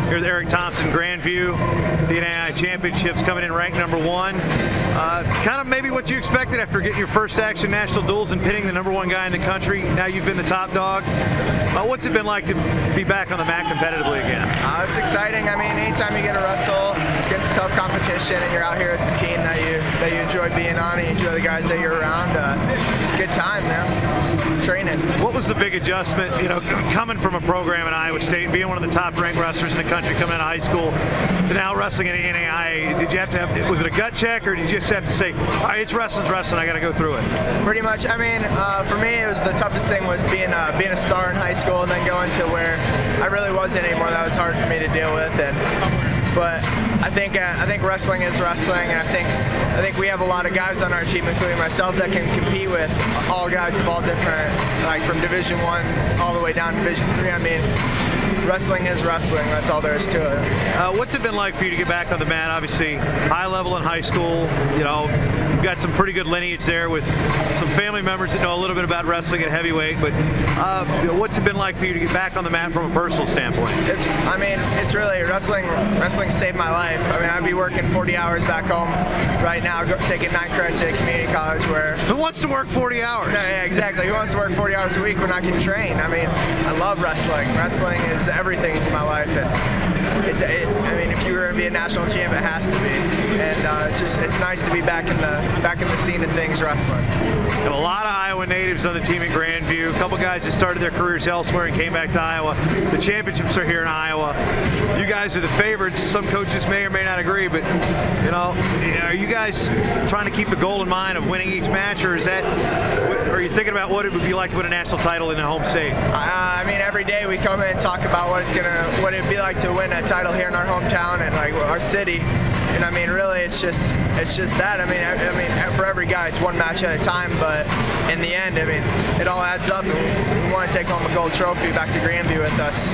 Here's Eric Thompson, Grandview, the NAI Championships, coming in ranked #1. Kind of maybe what you expected after getting your first action national duels and pinning the #1 guy in the country. Now you've been the top dog. What's it been like to be back on the mat competitively again? It's exciting. I mean, anytime you get to wrestle against tough competition and you're out here with the team that you enjoy being on and you enjoy the guys that you're around, it's a good time, man. Just training. What was the big adjustment, you know, coming from a program in Iowa State, being one of the top ranked wrestlers in the country coming out of high school, to now wrestling in NAI? Did you have to have, was it a gut check, or did you just have to say, all right, it's wrestling's wrestling, I got to go through it? Pretty much. I mean, for me, it was the toughest thing was being a star in high school and then going to where I really wasn't anymore. That was hard for me to deal with, but I think wrestling is wrestling, and I think we have a lot of guys on our team, including myself, that can compete with all guys of all different, like from Division I all the way down to Division III. I mean, wrestling is wrestling. That's all there is to it. What's it been like for you to get back on the mat? Obviously, high level in high school. You know, you've got some pretty good lineage there with some family members that know a little bit about wrestling at heavyweight. But what's it been like for you to get back on the mat from a personal standpoint? I mean, it's really wrestling saved my life. I mean, I'd be working 40 hours back home right now, taking 9 credits at community college. Where who wants to work 40 hours? Yeah, exactly. Who wants to work 40 hours a week when I can train? I mean, I love wrestling. Wrestling is everything in my life. And I mean, if you were going to be a national champ, it has to be. And it's nice to be back in the scene of things wrestling. And a lot of Iowa natives on the team at Grandview. A couple guys that started their careers elsewhere and came back to Iowa. The championships are here in Iowa. You guys are the favorites. Some coaches may or may not agree, but you know, are you guys trying to keep the goal in mind of winning each match, or are you thinking about what it would be like to win a national title in a home state? I mean, every day we come in and talk about what it'd be like to win a title here in our hometown and like our city. And I mean, really, it's just that. I mean, for every guy, it's one match at a time. But in the end, I mean, it all adds up, and we want to take home a gold trophy back to Grandview with us.